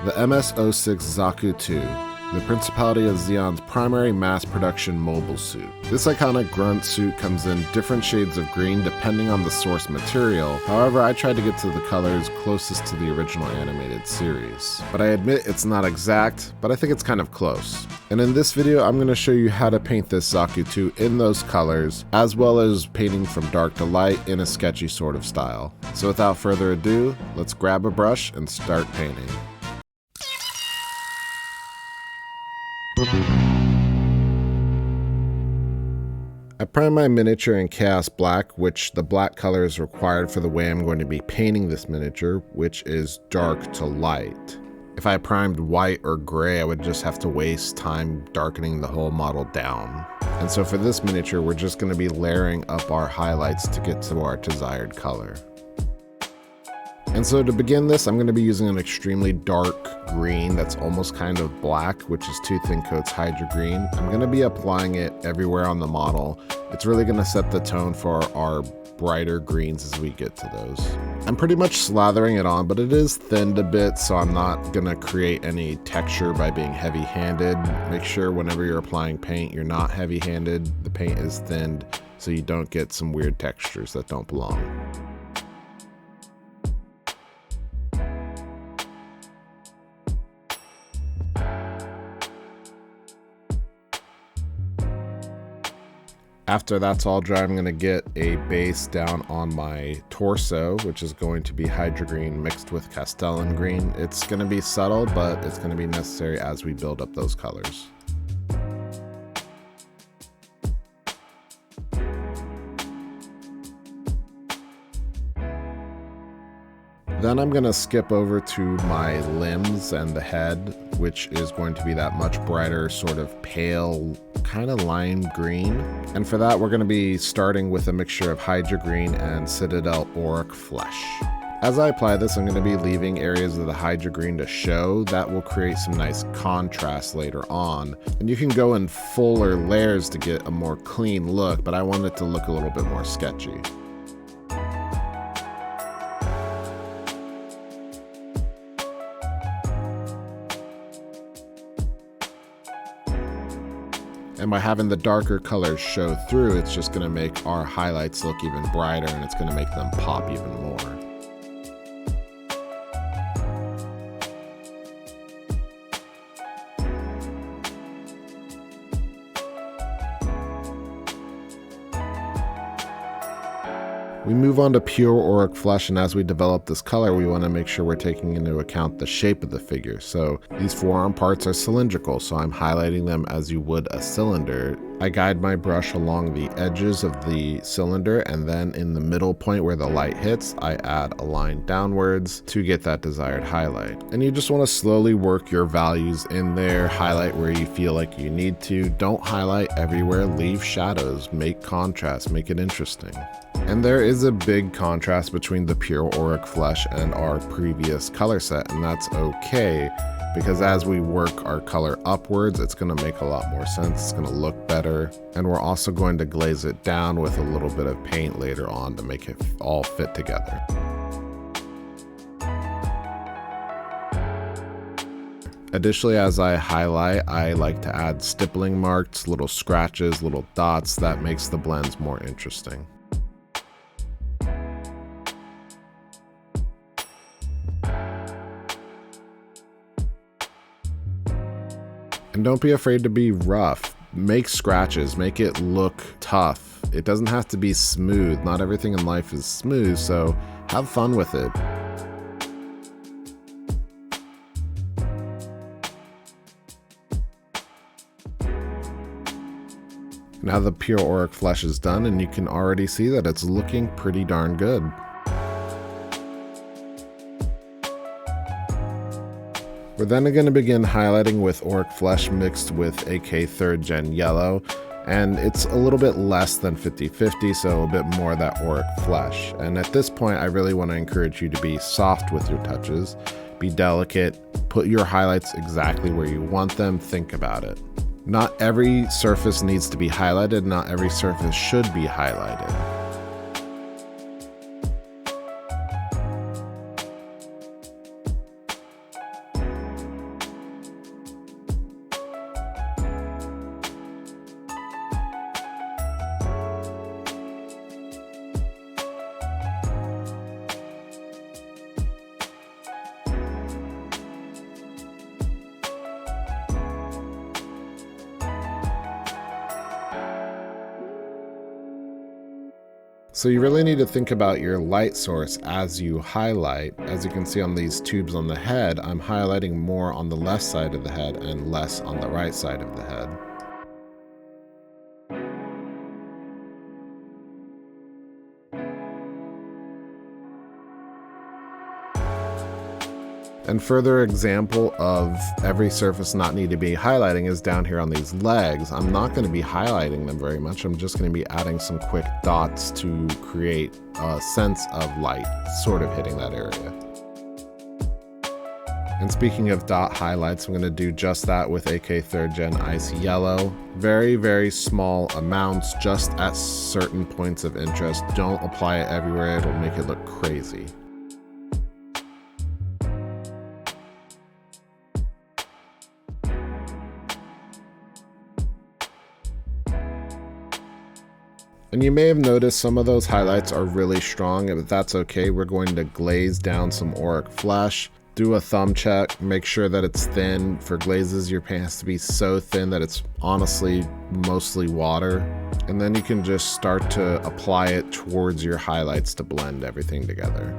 The MS-06 Zaku II, the Principality of Zeon's primary mass production mobile suit. This iconic grunt suit comes in different shades of green depending on the source material. However, I tried to get to the colors closest to the original animated series. But I admit it's not exact, but I think it's kind of close. And in this video, I'm going to show you how to paint this Zaku II in those colors, as well as painting from dark to light in a sketchy sort of style. So without further ado, let's grab a brush and start painting. I prime my miniature in Chaos Black, which the black color is required for the way I'm going to be painting this miniature, which is dark to light. If I primed white or gray, I would just have to waste time darkening the whole model down. And so for this miniature, we're just going to be layering up our highlights to get to our desired color. And so to begin this, I'm going to be using an extremely dark green that's almost kind of black, which is 2 thin coats Hydra Green. I'm going to be applying it everywhere on the model. It's really going to set the tone for our brighter greens as we get to those. I'm pretty much slathering it on, but it is thinned a bit, so I'm not going to create any texture by being heavy-handed. Make sure whenever you're applying paint, you're not heavy-handed. The paint is thinned so you don't get some weird textures that don't belong. After that's all dry, I'm going to get a base down on my torso, which is going to be Hydra Green mixed with Castellan Green. It's going to be subtle, but it's going to be necessary as we build up those colors. Then I'm going to skip over to my limbs and the head, which is going to be that much brighter, sort of pale, kind of lime green. And for that, we're going to be starting with a mixture of Hydra Green and Citadel Auric Flesh. As I apply this, I'm going to be leaving areas of the Hydra Green to show. That will create some nice contrast later on. And you can go in fuller layers to get a more clean look, but I want it to look a little bit more sketchy. And by having the darker colors show through, it's just going to make our highlights look even brighter, and it's going to make them pop even more. We move on to pure auric flesh, and as we develop this color, we want to make sure we're taking into account the shape of the figure. So these forearm parts are cylindrical, so I'm highlighting them as you would a cylinder. I guide my brush along the edges of the cylinder, and then in the middle point where the light hits, I add a line downwards to get that desired highlight. And you just want to slowly work your values in there, highlight where you feel like you need to. Don't highlight everywhere, leave shadows, make contrast, make it interesting. And there is a big contrast between the pure auric flesh and our previous color set, and that's okay, because as we work our color upwards, it's going to make a lot more sense, it's going to look better, and we're also going to glaze it down with a little bit of paint later on to make it all fit together. Additionally, as I highlight, I like to add stippling marks, little scratches, little dots. That makes the blends more interesting. And don't be afraid to be rough. Make scratches, make it look tough. It doesn't have to be smooth. Not everything in life is smooth, so have fun with it. Now the pure auric flesh is done, and you can already see that it's looking pretty darn good. We're then going to begin highlighting with auric flesh mixed with AK 3rd Gen yellow, and it's a little bit less than 50-50, so a bit more of that auric flesh. And at this point, I really want to encourage you to be soft with your touches, be delicate, put your highlights exactly where you want them, think about it. Not every surface needs to be highlighted, not every surface should be highlighted. So you really need to think about your light source as you highlight. As you can see on these tubes on the head, I'm highlighting more on the left side of the head and less on the right side of the head. And further example of every surface not need to be highlighting is down here on these legs. I'm not going to be highlighting them very much. I'm just going to be adding some quick dots to create a sense of light sort of hitting that area. And speaking of dot highlights, I'm going to do just that with AK 3rd Gen Ice Yellow. Very, very small amounts, just at certain points of interest. Don't apply it everywhere, it'll make it look crazy. And you may have noticed some of those highlights are really strong, but that's okay. We're going to glaze down some auric flesh, do a thumb check, make sure that it's thin. For glazes, your paint has to be so thin that it's honestly mostly water. And then you can just start to apply it towards your highlights to blend everything together.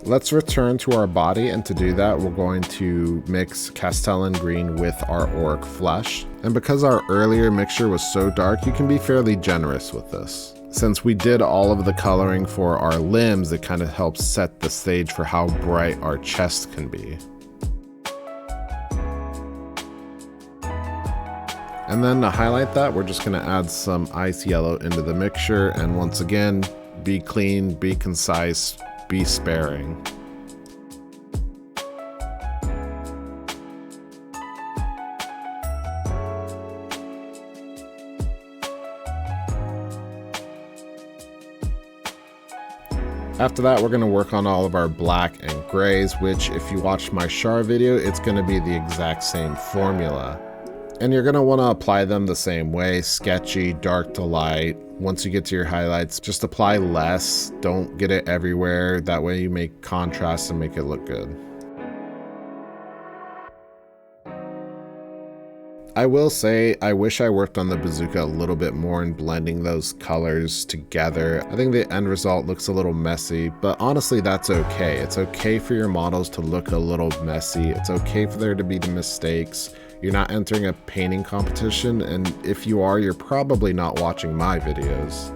Let's return to our body, and to do that we're going to mix Castellan green with our auric flesh. And because our earlier mixture was so dark, you can be fairly generous with this. Since we did all of the coloring for our limbs, it kind of helps set the stage for how bright our chest can be. And then to highlight that, we're just going to add some ice yellow into the mixture, and once again, be clean, be concise, be sparing. After that, we're going to work on all of our black and grays, which if you watch my Char video, it's going to be the exact same formula. And you're going to want to apply them the same way, sketchy, dark to light. Once you get to your highlights, just apply less. Don't get it everywhere. That way you make contrast and make it look good. I will say, I wish I worked on the bazooka a little bit more in blending those colors together. I think the end result looks a little messy, but honestly that's okay. It's okay for your models to look a little messy. It's okay for there to be mistakes. You're not entering a painting competition, and if you are, you're probably not watching my videos.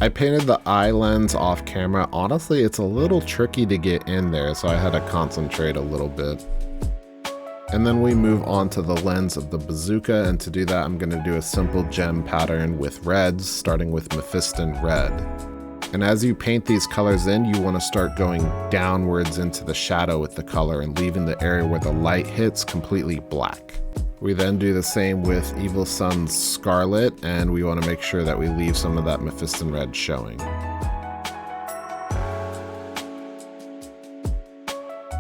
I painted the eye lens off camera. Honestly, it's a little tricky to get in there, so I had to concentrate a little bit. And then we move on to the lens of the bazooka, and to do that I'm going to do a simple gem pattern with reds, starting with Mephiston Red. And as you paint these colors in, you want to start going downwards into the shadow with the color and leaving the area where the light hits completely black. We then do the same with Evil Sun's Scarlet, and we want to make sure that we leave some of that Mephiston Red showing.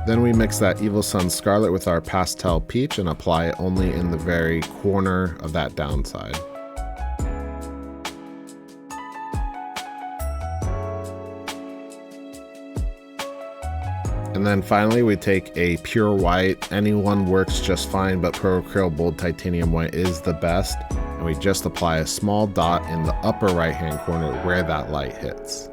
Then we mix that Evil Sun Scarlet with our Pastel Peach and apply it only in the very corner of that downside. And then finally we take a pure white. Anyone works just fine, but Pro Acryl Bold Titanium White is the best. And we just apply a small dot in the upper right hand corner where that light hits.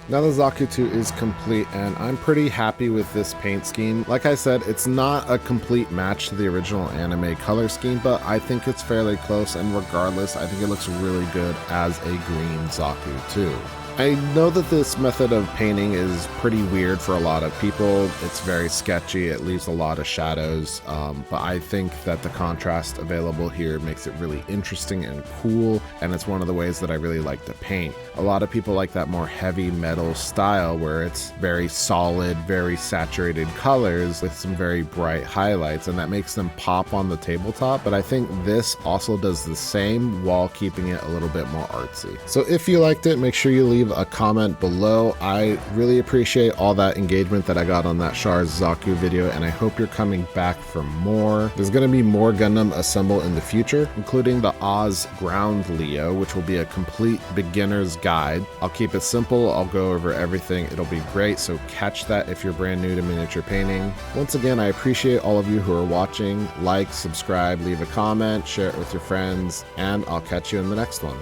Now the Zaku II is complete, and I'm pretty happy with this paint scheme. Like I said, it's not a complete match to the original anime color scheme, but I think it's fairly close, and regardless, I think it looks really good as a green Zaku II. I know that this method of painting is pretty weird for a lot of people. It's very sketchy, it leaves a lot of shadows, but I think that the contrast available here makes it really interesting and cool, and it's one of the ways that I really like to paint. A lot of people like that more heavy metal style where it's very solid, very saturated colors with some very bright highlights, and that makes them pop on the tabletop, but I think this also does the same while keeping it a little bit more artsy. So if you liked it, make sure you leave a comment below. I really appreciate all that engagement that I got on that Char's Zaku video, and I hope you're coming back for more. There's going to be more Gundam Assemble in the future, including the Oz Ground Leo, which will be a complete beginner's guide. I'll keep it simple, I'll go over everything, it'll be great, so catch that if you're brand new to miniature painting. Once again, I appreciate all of you who are watching. Like, subscribe, leave a comment, share it with your friends, and I'll catch you in the next one.